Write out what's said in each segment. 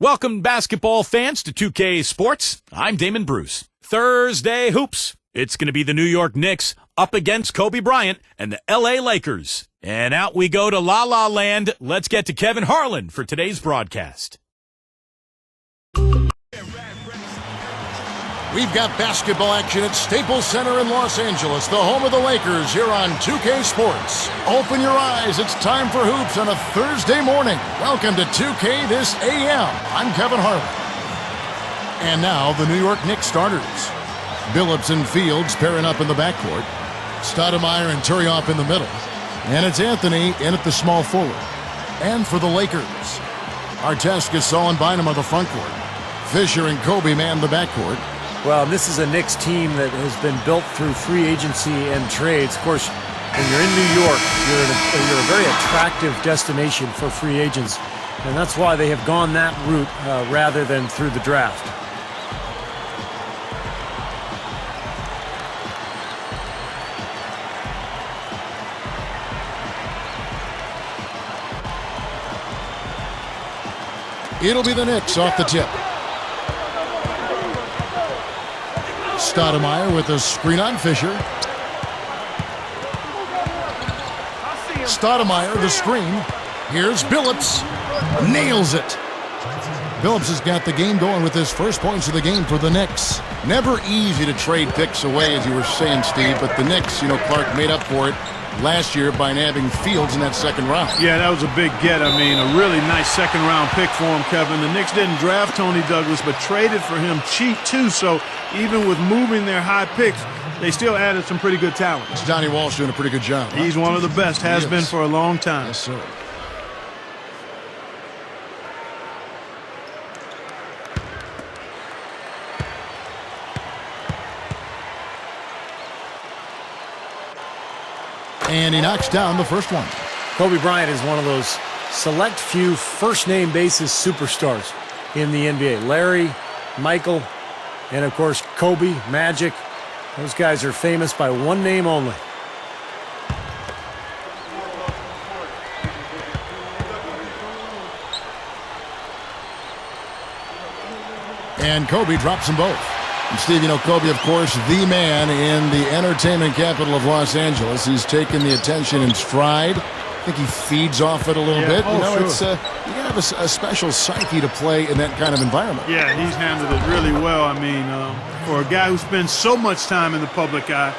Welcome, basketball fans, to 2K Sports. I'm Damon Bruce. Thursday hoops. It's going to be the New York Knicks up against Kobe Bryant and the LA Lakers. And out we go to La La Land. Let's get to Kevin Harlan for today's broadcast. We've got basketball action at Staples Center in Los Angeles, the home of the Lakers, here on 2K Sports. Open your eyes. It's time for hoops on a Thursday morning. Welcome to 2K this AM. I'm Kevin Harlan. And now the New York Knicks starters. Billups and Fields pairing up in the backcourt. Stoudemire and Turioff in the middle. And it's Anthony in at the small forward. And for the Lakers, Artest, Gasol, and Bynum are the front court. Fisher and Kobe man the backcourt. Well, this is a Knicks team that has been built through free agency and trades. Of course, when you're in New York, you're a very attractive destination for free agents, and that's why they have gone that route rather than through the draft. It'll be the Knicks off the tip. Stoudemire with a screen on Fisher. Stoudemire, the screen. Here's Billups. Nails it. Billups has got the game going with his first points of the game for the Knicks. Never easy to trade picks away, as you were saying, Steve, but the Knicks, Clark made up for it last year by nabbing Fields in that second round. Yeah, that was a big get. I mean, a really nice second-round pick for him, Kevin. The Knicks didn't draft Tony Douglas, but traded for him cheap, too. So even with moving their high picks, they still added some pretty good talent. It's Donnie Walsh doing a pretty good job. He's one of the best, has been for a long time. Yes, sir. And he knocks down the first one. Kobe Bryant is one of those select few first-name basis superstars in the NBA. Larry, Michael, and of course Kobe, Magic. Those guys are famous by one name only. And Kobe drops them both. And Steve, Kobe, of course, the man in the entertainment capital of Los Angeles. He's taken the attention in stride. I think he feeds off it a little bit. Sure. It's you gotta have a special psyche to play in that kind of environment. Yeah, he's handled it really well. I mean, for a guy who spends so much time in the public eye,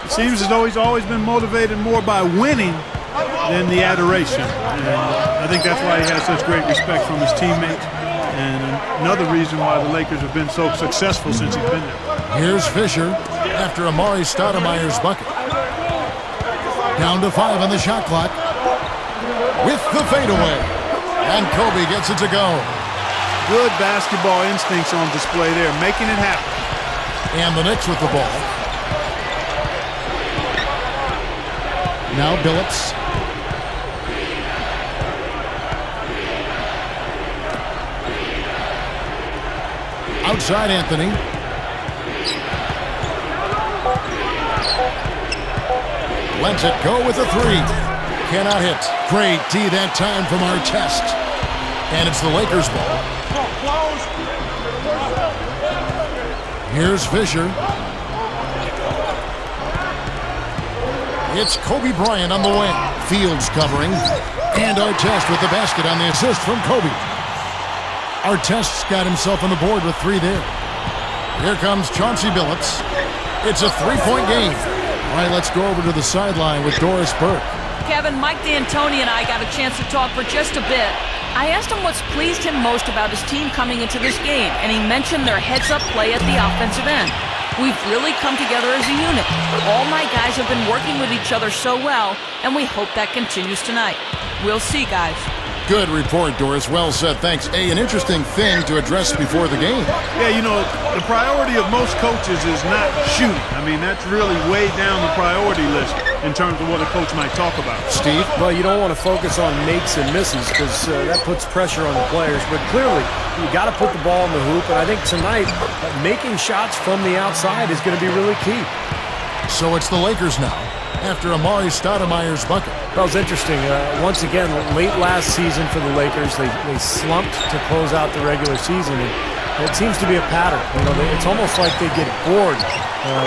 it seems as though he's always been motivated more by winning than the adoration. And I think that's why he has such great respect from his teammates. And another reason why the Lakers have been so successful since he's been there. Here's Fisher after Amari Stoudemire's bucket. Down to 5 on the shot clock. With the fadeaway. And Kobe gets it to go. Good basketball instincts on display there, making it happen. And the Knicks with the ball. Now Billups. Outside Anthony. Lets it go with a three. Cannot hit. Great D that time from Artest. And it's the Lakers ball. Here's Fisher. It's Kobe Bryant on the wing. Fields covering. And Artest with the basket on the assist from Kobe. Artest's got himself on the board with 3 there. Here comes Chauncey Billups. It's a 3-point game. All right, let's go over to the sideline with Doris Burke. Kevin, Mike D'Antoni and I got a chance to talk for just a bit. I asked him what's pleased him most about his team coming into this game, and he mentioned their heads-up play at the offensive end. We've really come together as a unit. All my guys have been working with each other so well, and we hope that continues tonight. We'll see, guys. Good report, Doris. Well said. Thanks. An interesting thing to address before the game. Yeah, the priority of most coaches is not shooting. I mean, that's really way down the priority list in terms of what a coach might talk about. Steve? Well, you don't want to focus on makes and misses because that puts pressure on the players. But clearly, you got to put the ball in the hoop. And I think tonight, making shots from the outside is going to be really key. So it's the Lakers now. after Amari Stoudemire's bucket. That was interesting. Once again, late last season for the Lakers, they slumped to close out the regular season. And it seems to be a pattern. It's almost like they get bored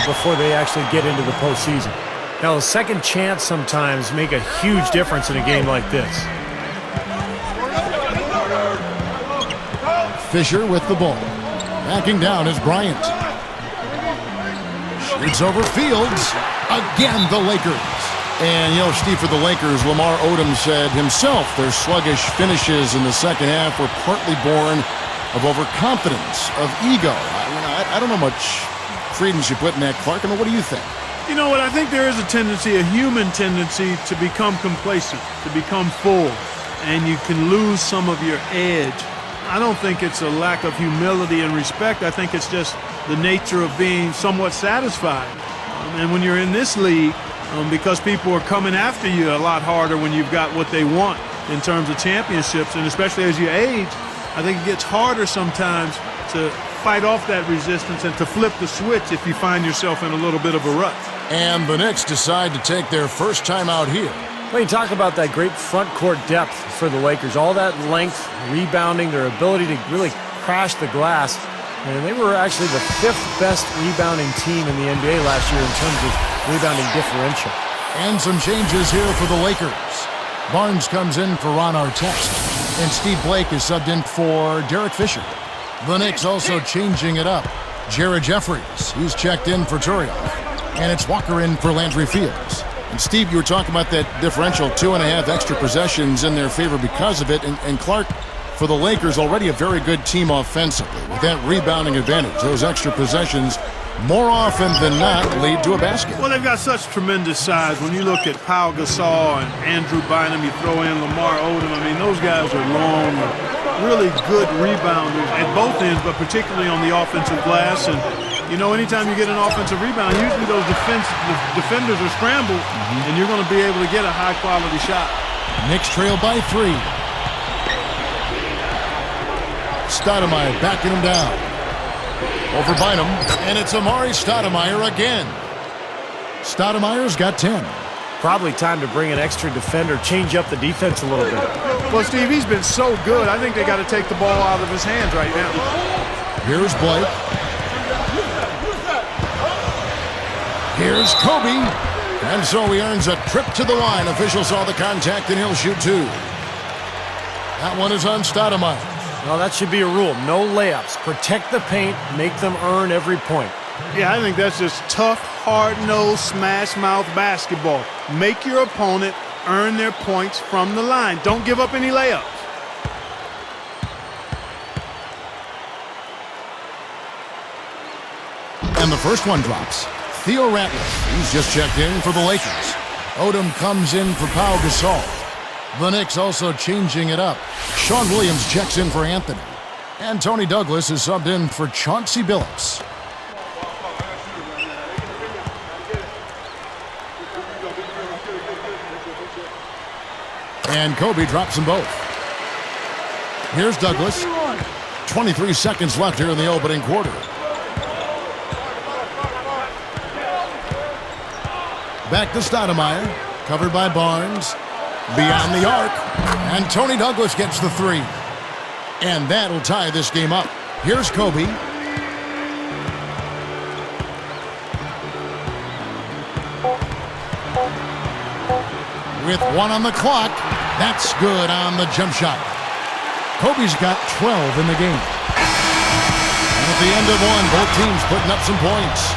before they actually get into the postseason. Now, a second chance sometimes make a huge difference in a game like this. Fisher with the ball. Backing down is Bryant. Shoots over Fields. Again, the Lakers. And, Steve, for the Lakers, Lamar Odom said himself their sluggish finishes in the second half were partly born of overconfidence, of ego. I don't know much credence you put in that, Clark. What do you think? You know what? I think there is a tendency, a human tendency, to become complacent, to become full, and you can lose some of your edge. I don't think it's a lack of humility and respect. I think it's just the nature of being somewhat satisfied. And when you're in this league, because people are coming after you a lot harder when you've got what they want in terms of championships, and especially as you age, I think it gets harder sometimes to fight off that resistance and to flip the switch if you find yourself in a little bit of a rut. And the Knicks decide to take their first time out here. Well, you talk about that great front court depth for the Lakers, all that length, rebounding, their ability to really crash the glass. And they were actually the 5th best rebounding team in the NBA last year in terms of rebounding differential. And some changes here for the Lakers. Barnes comes in for Ron Artest, and Steve Blake is subbed in for Derek Fisher. The Knicks also changing it up. Jared Jeffries, he's checked in for Turioff. And it's Walker in for Landry Fields. And Steve, you were talking about that differential, 2.5 extra possessions in their favor because of it. And Clark, for the Lakers, already a very good team offensively. With that rebounding advantage, those extra possessions more often than not lead to a basket. Well, they've got such tremendous size. When you look at Pau Gasol and Andrew Bynum, you throw in Lamar Odom. Those guys are long, really good rebounders at both ends, but particularly on the offensive glass. And, anytime you get an offensive rebound, usually those defenders are scrambled, and you're going to be able to get a high-quality shot. Knicks trail by 3. Stoudemire backing him down. Over Bynum, and it's Amari Stoudemire again. Stoudemire's got 10. Probably time to bring an extra defender, change up the defense a little bit. Well, Steve, he's been so good. I think they got to take the ball out of his hands right now. Here's Blake. Here's Kobe. And so he earns a trip to the line. Official saw the contact, and he'll shoot 2. That one is on Stoudemire. Well, that should be a rule. No layups. Protect the paint. Make them earn every point. Yeah, I think that's just tough, hard-nosed, smash-mouth basketball. Make your opponent earn their points from the line. Don't give up any layups. And the first one drops. Theo Ratliff, he's just checked in for the Lakers. Odom comes in for Pau Gasol. The Knicks also changing it up. Sean Williams checks in for Anthony. And Tony Douglas is subbed in for Chauncey Billups. And Kobe drops them both. Here's Douglas. 23 seconds left here in the opening quarter. Back to Stoudemire. Covered by Barnes. Beyond the arc. And Tony Douglas gets the 3. And that'll tie this game up. Here's Kobe. With 1 on the clock. That's good on the jump shot. Kobe's got 12 in the game. And at the end of 1, both teams putting up some points.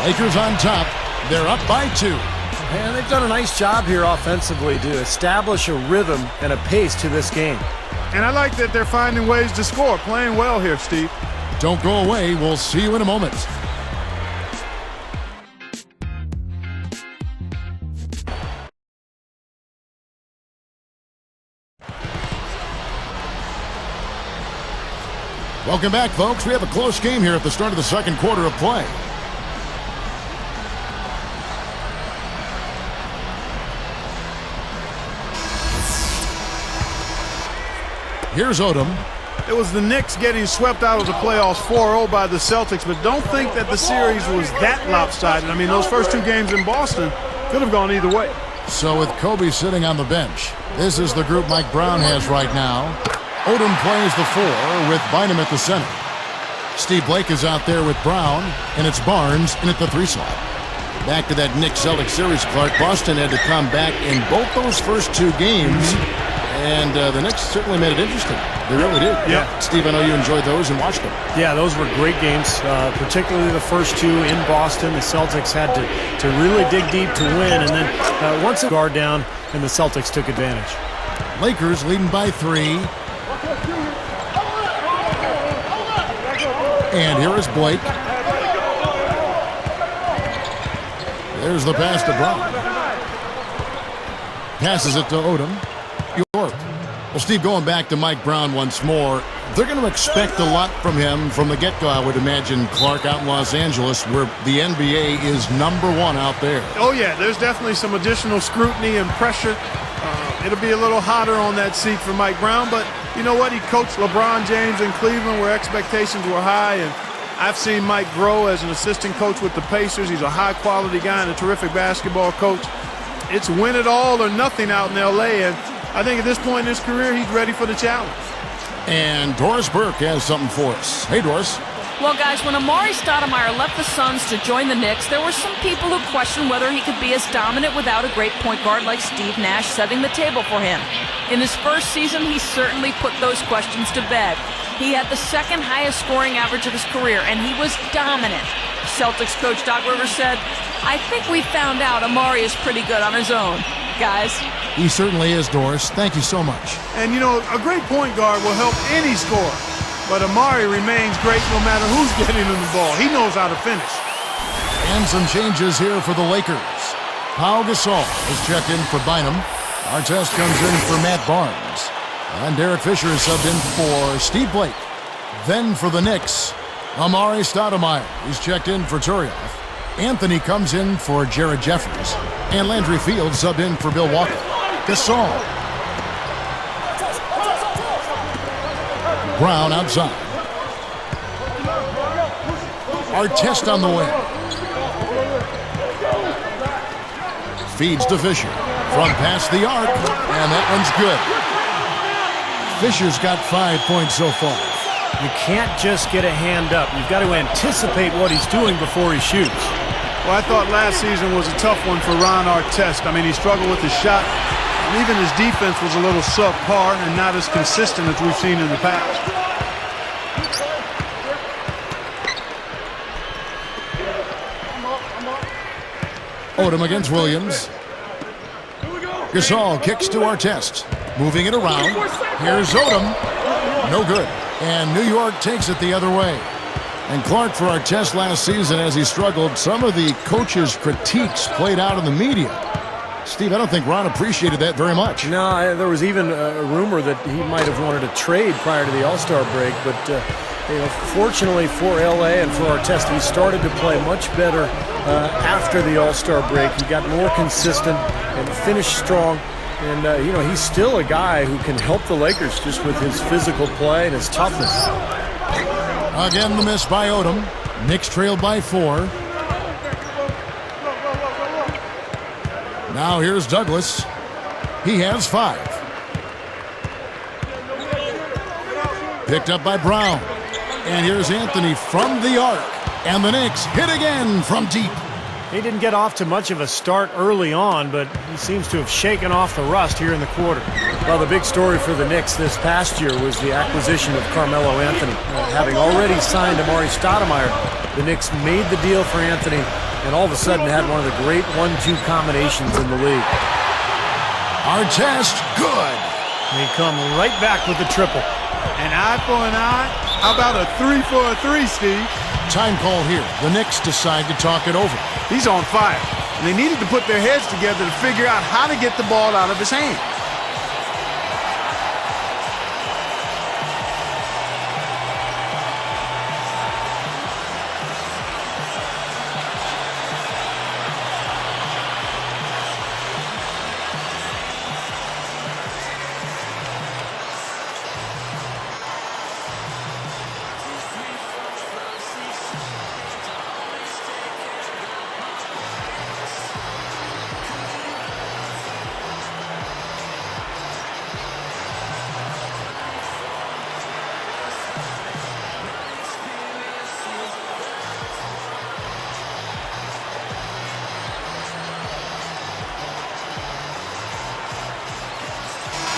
Lakers on top. They're up by 2. And they've done a nice job here offensively to establish a rhythm and a pace to this game. And I like that they're finding ways to score. Playing well here, Steve. Don't go away. We'll see you in a moment. Welcome back, folks. We have a close game here at the start of the second quarter of play. Here's Odom. It was the Knicks getting swept out of the playoffs 4-0 by the Celtics, but don't think that the series was that lopsided. I mean, those first two games in Boston could have gone either way. So with Kobe sitting on the bench, this is the group Mike Brown has right now. Odom plays the 4 with Bynum at the center. Steve Blake is out there with Brown, and it's Barnes in at the 3 slot. Back to that Knicks-Celtics series, Clark. Boston had to come back in both those first 2 games, and the Knicks certainly made it interesting. They really did. Yeah. Steve, I know you enjoyed those and watched them. Yeah, those were great games, particularly the first 2 in Boston. The Celtics had to really dig deep to win, and then once the guard down, and the Celtics took advantage. Lakers leading by 3. And here is Blake. There's the pass to Brown. Passes it to Odom. York. Well, Steve, going back to Mike Brown once more, they're going to expect a lot from him from the get-go, I would imagine, Clark, out in Los Angeles, where the NBA is #1 out there. Oh, yeah, there's definitely some additional scrutiny and pressure. It'll be a little hotter on that seat for Mike Brown, but you know what? He coached LeBron James in Cleveland where expectations were high, and I've seen Mike grow as an assistant coach with the Pacers. He's a high-quality guy and a terrific basketball coach. It's win it all or nothing out in L.A., and I think at this point in his career, he's ready for the challenge. And Doris Burke has something for us. Hey, Doris. Well, guys, when Amari Stoudemire left the Suns to join the Knicks, there were some people who questioned whether he could be as dominant without a great point guard like Steve Nash setting the table for him. In his first season, he certainly put those questions to bed. He had the second highest scoring average of his career, and he was dominant. Celtics coach Doc Rivers said, "I think we found out Amari is pretty good on his own." Guys. He certainly is, Doris. Thank you so much. And, you know, a great point guard will help any scorer. But Amari remains great no matter who's getting him the ball. He knows how to finish. And some changes here for the Lakers. Pau Gasol is checked in for Bynum. Artest comes in for Matt Barnes. And Derek Fisher is subbed in for Steve Blake. Then for the Knicks, Amari Stoudemire is checked in for Turioff. Anthony comes in for Jared Jeffries. And Landry Fields subbed in for Bill Walker. Gasol. Brown outside. Artest on the wing. Feeds to Fisher. From past the arc. And that one's good. Fisher's got 5 points so far. You can't just get a hand up. You've got to anticipate what he's doing before he shoots. Well, I thought last season was a tough one for Ron Artest. I mean, he struggled with his shot. And even his defense was a little subpar and not as consistent as we've seen in the past. Odom against Williams. Gasol kicks to Artest. Moving it around. Here's Odom. No good. And New York takes it the other way. And Clark, for Artest last season as he struggled, some of the coaches' critiques played out in the media. Steve, I don't think Ron appreciated that very much. No, there was even a rumor that he might have wanted to trade prior to the All-Star break, but fortunately for LA and for Artest, he started to play much better after the All-Star break. He got more consistent and finished strong. And, he's still a guy who can help the Lakers just with his physical play and his toughness. Again, the miss by Odom. Knicks trailed by 4. Now here's Douglas. He has 5. Picked up by Brown. And here's Anthony from the arc. And the Knicks hit again from deep. He didn't get off to much of a start early on, but he seems to have shaken off the rust here in the quarter. Well, the big story for the Knicks this past year was the acquisition of Carmelo Anthony. Having already signed Amari Stoudemire, the Knicks made the deal for Anthony and all of a sudden had one of the great 1-2 combinations in the league. Artest, good. And he come right back with the triple. An eye for an eye? How about a 3 for a 3, Steve? Time call here. The Knicks decide to talk it over. He's on fire. And they needed to put their heads together to figure out how to get the ball out of his hand.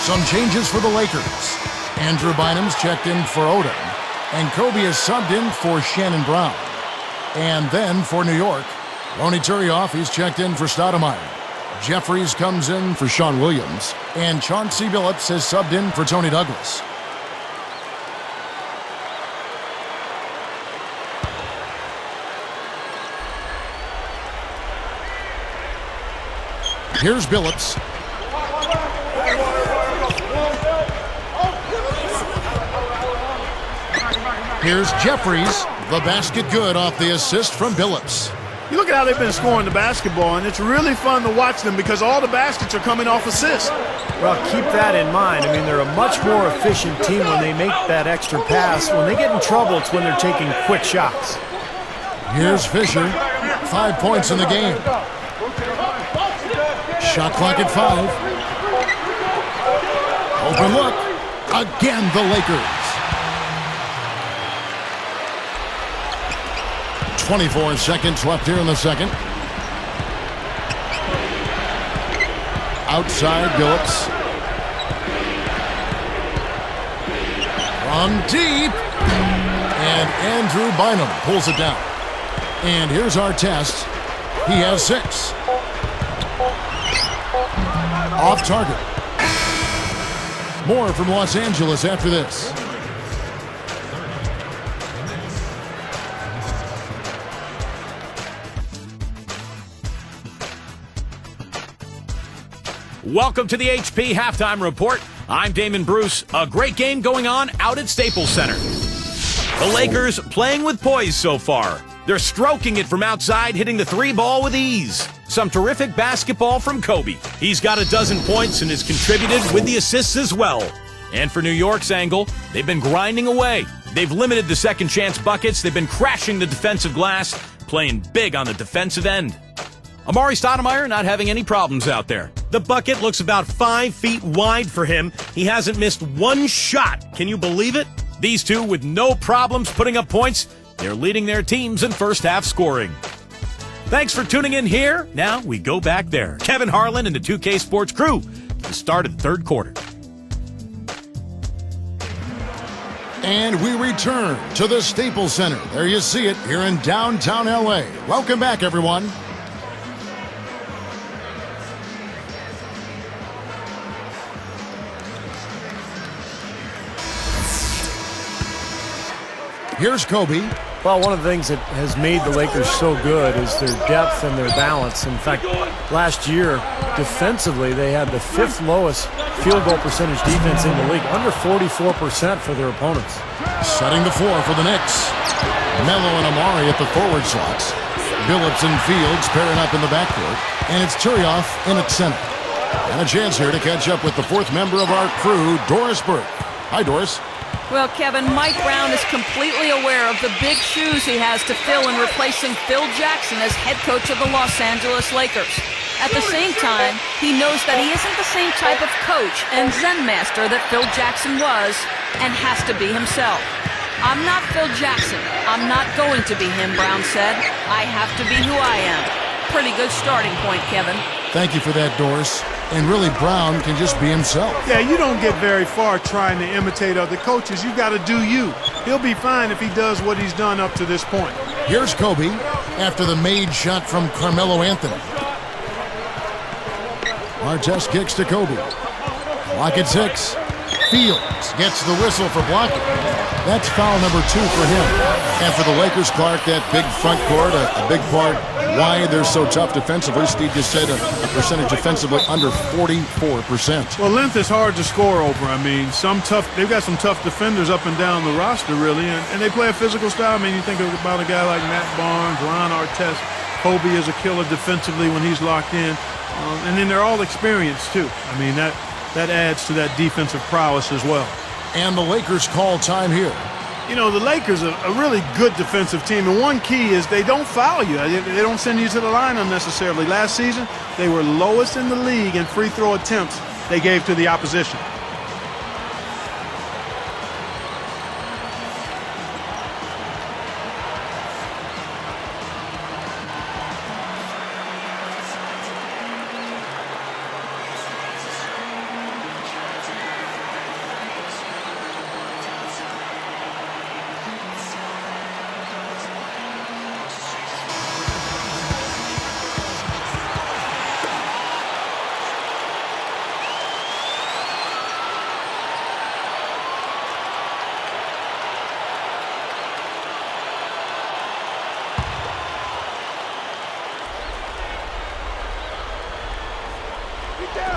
Some changes for the Lakers. Andrew Bynum's checked in for Odom, and Kobe is subbed in for Shannon Brown. And then for New York, Ronny Turioff, he's checked in for Stoudemire. Jeffries comes in for Sean Williams, and Chauncey Billups has subbed in for Tony Douglas. Here's Billups. Here's Jeffries. The basket good off the assist from Billups. You look at how they've been scoring the basketball, and it's really fun to watch them because all the baskets are coming off assists. Well, keep that in mind. I mean, they're a much more efficient team when they make that extra pass. When they get in trouble, it's when they're taking quick shots. Here's Fisher. 5 points in the game. Shot clock at 5. Open look. Again, the Lakers. 24 seconds left here in the second. Outside Billups. From deep. And Andrew Bynum pulls it down. And here's our test. He has 6. Off target. More from Los Angeles after this. Welcome to the HP Halftime Report. I'm Damon Bruce. A great game going on out at Staples Center. The Lakers playing with poise so far. They're stroking it from outside, hitting the 3 ball with ease. Some terrific basketball from Kobe. He's got 12 points and has contributed with the assists as well. And for New York's angle, they've been grinding away. They've limited the second chance buckets. They've been crashing the defensive glass, playing big on the defensive end. Amari Stoudemire not having any problems out there. The bucket looks about 5 feet wide for him. He hasn't missed one shot. Can you believe it? These two with no problems putting up points. They're leading their teams in first half scoring. Thanks for tuning in here. Now we go back there. Kevin Harlan and the 2K Sports crew to the start of the third quarter. And we return to the Staples Center. There you see it here in downtown LA. Welcome back, everyone. Here's Kobe. Well, one of the things that has made the Lakers so good is their depth and their balance. In fact, last year, defensively, they had the 5th lowest field goal percentage defense in the league, under 44% for their opponents. Setting the floor for the Knicks. Melo and Amari at the forward slots. Billups and Fields pairing up in the backcourt. And it's Turioff in at center. And a chance here to catch up with the 4th member of our crew, Doris Burke. Hi, Doris. Well, Kevin, Mike Brown is completely aware of the big shoes he has to fill in replacing Phil Jackson as head coach of the Los Angeles Lakers. At the same time, he knows that he isn't the same type of coach and Zen master that Phil Jackson was and has to be himself. I'm not Phil Jackson. I'm not going to be him, Brown said. I have to be who I am. Pretty good starting point, Kevin. Thank you for that, Doris. And really, Brown can just be himself. Yeah, you don't get very far trying to imitate other coaches. You got to do you. He'll be fine if he does what he's done up to this point. Here's Kobe after the made shot from Carmelo Anthony. Artest kicks to Kobe. Clock at 6. Fields gets the whistle for blocking. That's foul number 2 for him. And for the Lakers, Clark, that big front court, a big part why they're so tough defensively. Steve just said a percentage defensively under 44%. Well, length is hard to score over. I mean, they've got some tough defenders up and down the roster, really, and they play a physical style. I mean, you think about a guy like Matt Barnes, Ron Artest. Kobe is a killer defensively when he's locked in. And then they're all experienced, too. I mean, that adds to that defensive prowess as well. And the Lakers call time here. You know, the Lakers are a really good defensive team, and one key is they don't foul you. They don't send you to the line unnecessarily. Last season, they were lowest in the league in free throw attempts they gave to the opposition.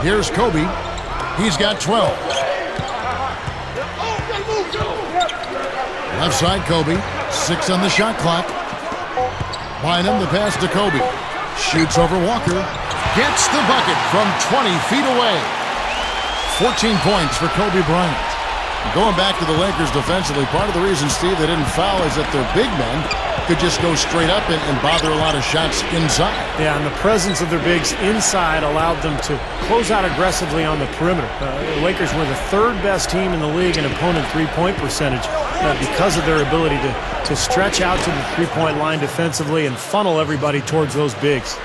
Here's Kobe. He's got 12. Left side, Kobe. 6 on the shot clock. Bynum, the pass to Kobe. Shoots over Walker. Gets the bucket from 20 feet away. 14 points for Kobe Bryant. Going back to the Lakers defensively, part of the reason, Steve, they didn't foul is that their big men could just go straight up and bother a lot of shots inside. Yeah, and the presence of their bigs inside allowed them to close out aggressively on the perimeter. The Lakers were the third best team in the league in opponent three-point percentage because of their ability to stretch out to the three-point line defensively and funnel everybody towards those bigs.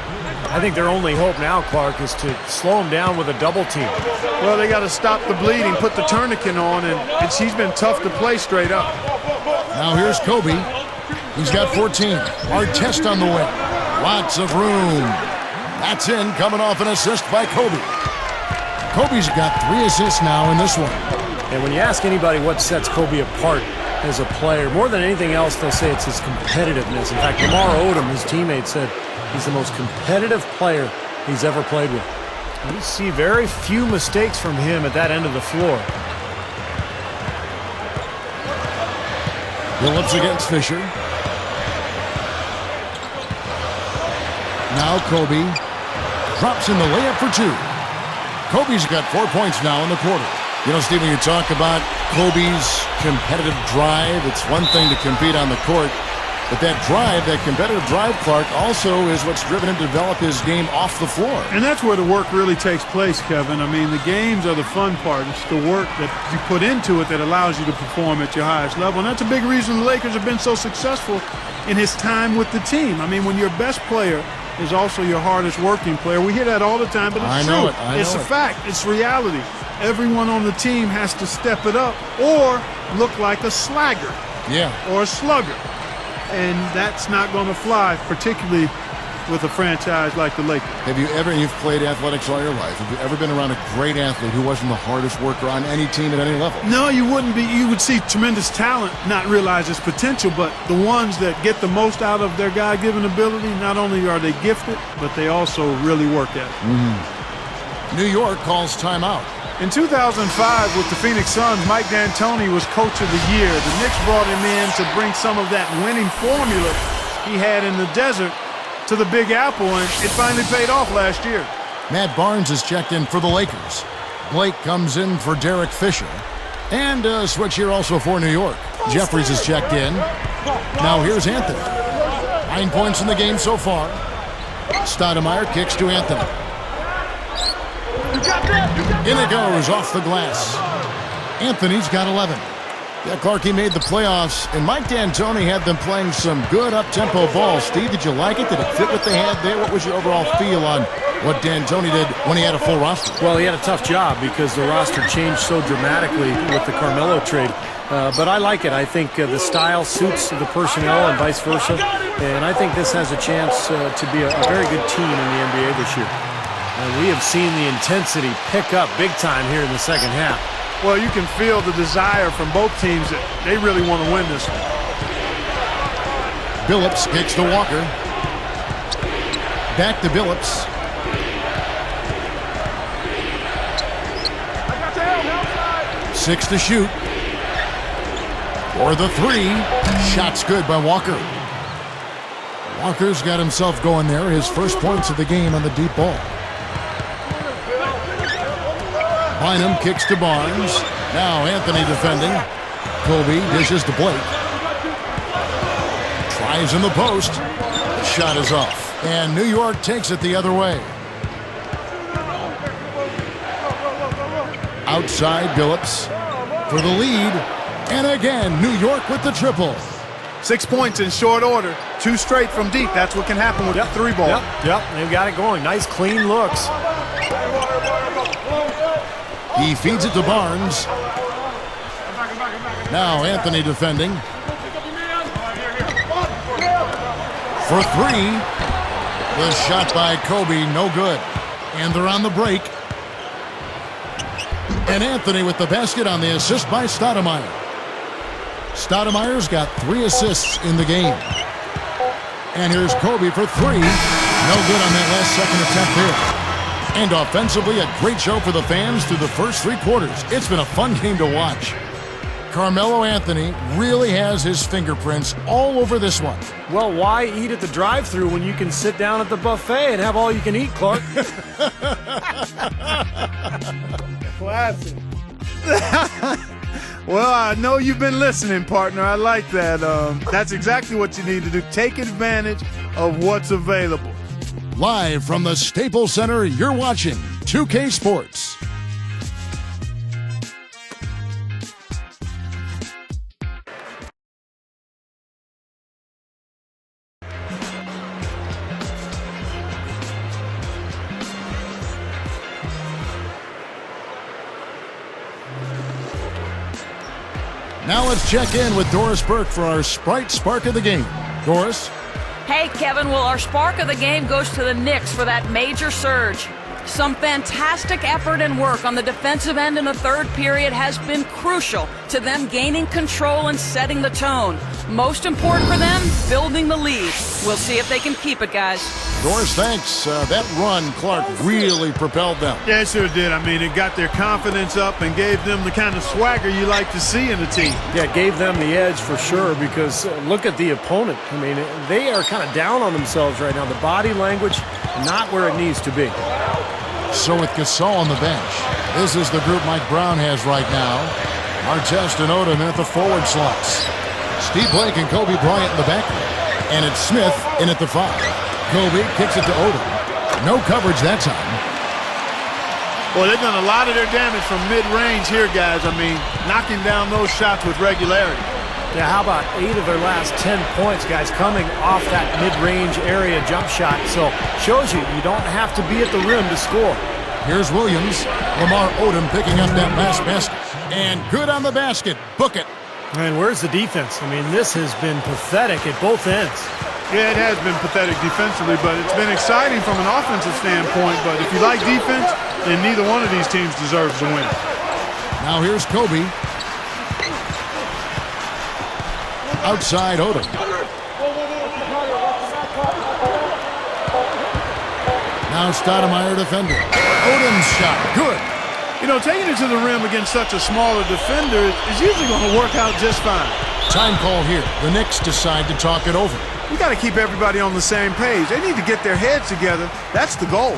I think their only hope now, Clark, is to slow them down with a double team. Well, they got to stop the bleeding, put the tourniquet on, and he's been tough to play straight up. Now here's Kobe. He's got 14. Artest on the way. Lots of room. That's in, coming off an assist by Kobe. Kobe's got 3 assists now in this one. And when you ask anybody what sets Kobe apart as a player, more than anything else, they'll say it's his competitiveness. In fact, Lamar Odom, his teammate, said he's the most competitive player he's ever played with. You see very few mistakes from him at that end of the floor. Phillips against Fisher. Now Kobe drops in the layup for 2. Kobe's got 4 points now in the quarter. You know, Steve, when you talk about Kobe's competitive drive, it's one thing to compete on the court, but that drive, that competitive drive, Clark, also is what's driven him to develop his game off the floor. And that's where the work really takes place, Kevin. I mean, the games are the fun part. It's the work that you put into it that allows you to perform at your highest level. And that's a big reason the Lakers have been so successful in his time with the team. I mean, when your best player is also your hardest working player. We hear that all the time, but it's true. It's a fact. It's reality. Everyone on the team has to step it up or look like a slagger or a slugger. And that's not going to fly, particularly with a franchise like the Lakers. Have you ever, you've played athletics all your life, have you ever been around a great athlete who wasn't the hardest worker on any team at any level? No, you wouldn't be. You would see tremendous talent, not realize its potential, but the ones that get the most out of their God-given ability, not only are they gifted, but they also really work at it. New York calls timeout. In 2005, with the Phoenix Suns, Mike D'Antoni was Coach of the Year. The Knicks brought him in to bring some of that winning formula he had in the desert to the Big Apple, and it finally paid off last year. Matt Barnes is checked in for the Lakers. Blake comes in for Derek Fisher. And a switch here also for New York. Jeffries is checked in. Now here's Anthony. 9 points in the game so far. Stoudemire kicks to Anthony. In it goes off the glass. Anthony's got 11. Yeah, Clark, he made the playoffs, and Mike D'Antoni had them playing some good up-tempo ball. Steve, did you like it? Did it fit what they had there? What was your overall feel on what D'Antoni did when he had a full roster? Well, he had a tough job because the roster changed so dramatically with the Carmelo trade. But I like it. I think the style suits the personnel and vice versa. And I think this has a chance to be a very good team in the NBA this year. And we have seen the intensity pick up big time here in the second half. Well, you can feel the desire from both teams that they really want to win this one. Billups kicks to Walker. Back to Billups. Six to shoot. For the 3. Shot's good by Walker. Walker's got himself going there. His first points of the game on the deep ball. Bynum kicks to Barnes. Now Anthony defending. Kobe dishes to Blake. Tries in the post. The shot is off. And New York takes it the other way. Outside Billups for the lead. And again, New York with the triple. 6 points in short order. 2 straight from deep. That's what can happen with the 3 ball. Yep, they've got it going. Nice, clean looks. He feeds it to Barnes. Now Anthony defending. For 3. The shot by Kobe, no good. And they're on the break. And Anthony with the basket on the assist by Stoudemire. Stoudemire's got 3 assists in the game. And here's Kobe for 3. No good on that last second attempt there. And offensively, a great show for the fans through the first 3 quarters. It's been a fun game to watch. Carmelo Anthony really has his fingerprints all over this one. Well, why eat at the drive-thru when you can sit down at the buffet and have all you can eat, Clark? Classic. Well, I know you've been listening, partner. I like that. That's exactly what you need to do. Take advantage of what's available. Live from the Staples Center, you're watching 2K Sports. Now let's check in with Doris Burke for our Sprite Spark of the Game. Doris? Hey, Kevin, well, our spark of the game goes to the Knicks for that major surge. Some fantastic effort and work on the defensive end in the third period has been crucial to them gaining control and setting the tone. Most important for them, building the lead. We'll see if they can keep it, guys. Doris, thanks. That run, Clark, really propelled them. Yeah, it sure did. I mean, it got their confidence up and gave them the kind of swagger you like to see in a team. Yeah, it gave them the edge for sure because look at the opponent. I mean, they are kind of down on themselves right now. The body language, not where it needs to be. So with Gasol on the bench, this is the group Mike Brown has right now. Artest and Odom at the forward slots. Steve Blake and Kobe Bryant in the back. And it's Smith in at the 5. Kobe kicks it to Odom. No coverage that time. Well, they've done a lot of their damage from mid-range here, guys. I mean, knocking down those shots with regularity. Yeah, how about 8 of their last 10 points, guys, coming off that mid-range area jump shot. So, shows you don't have to be at the rim to score. Here's Williams. Lamar Odom picking up that last basket. And good on the basket. Book it. And where's the defense? I mean, this has been pathetic at both ends. Yeah, it has been pathetic defensively, but it's been exciting from an offensive standpoint. But if you like defense, then neither one of these teams deserves to win. Now here's Kobe. Outside Odom. Now Stoudemire defender. Odom's shot. Good. You know, taking it to the rim against such a smaller defender is usually going to work out just fine. Time call here. The Knicks decide to talk it over. You got to keep everybody on the same page. They need to get their heads together. That's the goal.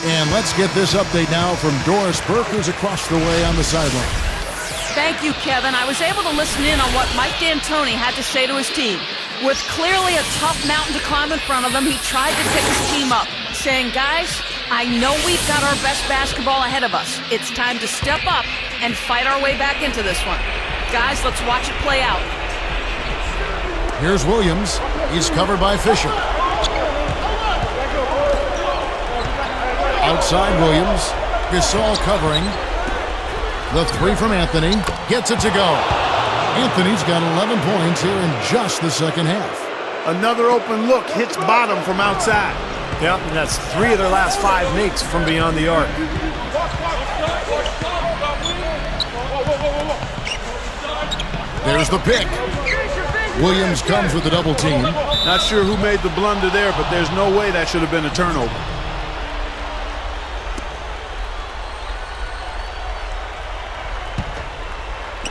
And let's get this update now from Doris Burke, who's across the way on the sideline. Thank you, Kevin. I was able to listen in on what Mike D'Antoni had to say to his team. With clearly a tough mountain to climb in front of him, he tried to pick his team up, saying, guys, I know we've got our best basketball ahead of us. It's time to step up and fight our way back into this one. Guys, let's watch it play out. Here's Williams. He's covered by Fisher. Outside Williams. Gasol covering. The 3 from Anthony. Gets it to go. Anthony's got 11 points here in just the second half. Another open look hits bottom from outside. Yep, and that's 3 of their last 5 makes from beyond the arc. There's the pick. Williams comes with the double team. Not sure who made the blunder there, but there's no way that should have been a turnover.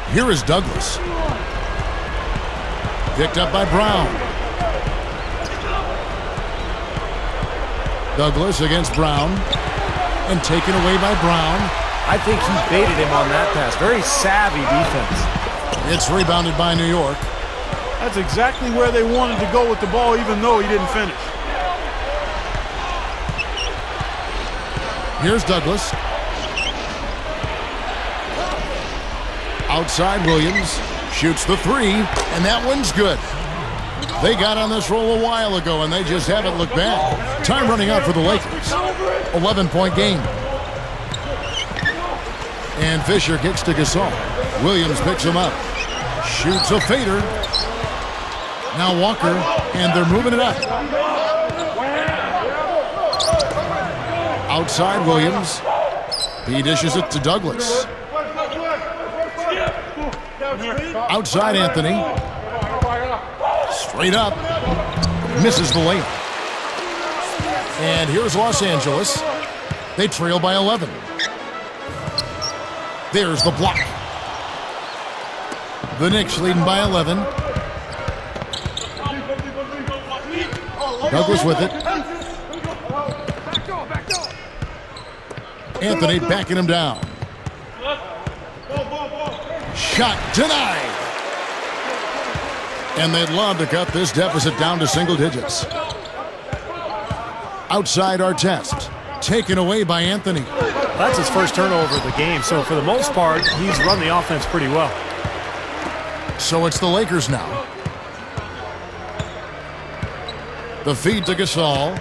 Here is Douglas. Picked up by Brown. Douglas against Brown. And taken away by Brown. I think he baited him on that pass. Very savvy defense. It's rebounded by New York. That's exactly where they wanted to go with the ball, even though he didn't finish. Here's Douglas. Outside Williams. Shoots the three, and that one's good. They got on this roll a while ago, and they just haven't looked back. Time running out for the Lakers. 11-point game. And Fisher gets to Gasol. Williams picks him up. Shoots a fader. Now Walker, and they're moving it up. Outside Williams. He dishes it to Douglas. Outside Anthony. Straight up. Misses the layup. And here's Los Angeles. They trail by 11. There's the block. The Knicks leading by 11. Douglas with it. Anthony backing him down. Shot denied. And they'd love to cut this deficit down to single digits. Outside Artest. Taken away by Anthony. That's his first turnover of the game, so for the most part, he's run the offense pretty well. So it's the Lakers now. The feed to Gasol.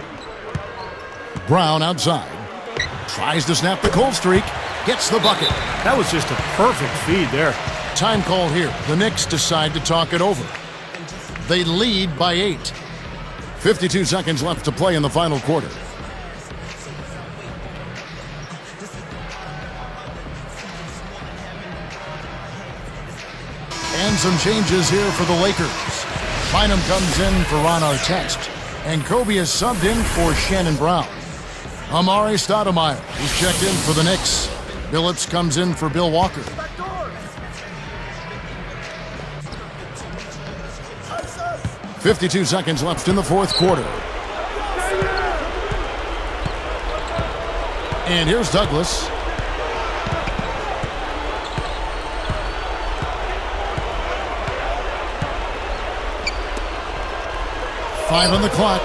Brown outside. Tries to snap the cold streak. Gets the bucket. That was just a perfect feed there. Time call here. The Knicks decide to talk it over. They lead by 8. 52 seconds left to play in the final quarter. And some changes here for the Lakers. Bynum comes in for Ron Artest. And Kobe is subbed in for Shannon Brown. Amari Stoudemire is checked in for the Knicks. Billups comes in for Bill Walker. .52 seconds left in the fourth quarter. And here's Douglas. Five on the clock.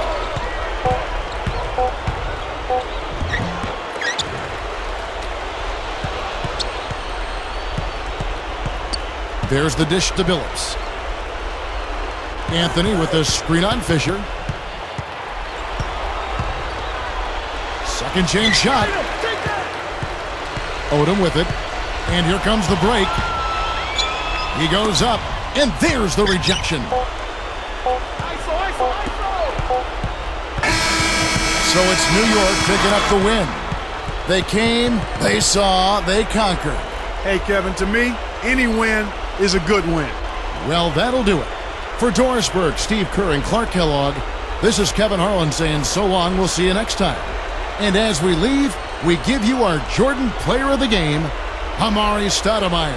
There's the dish to Billups. Anthony with the screen on Fisher. Second change shot. Odom with it. And here comes the break. He goes up. And there's the rejection. So it's New York picking up the win. They came, they saw, they conquered. Hey, Kevin, to me, any win is a good win. Well, that'll do it. For Doris Burke, Steve Kerr, and Clark Kellogg, this is Kevin Harlan saying so long. We'll see you next time. And as we leave, we give you our Jordan Player of the Game, Amari Stoudemire.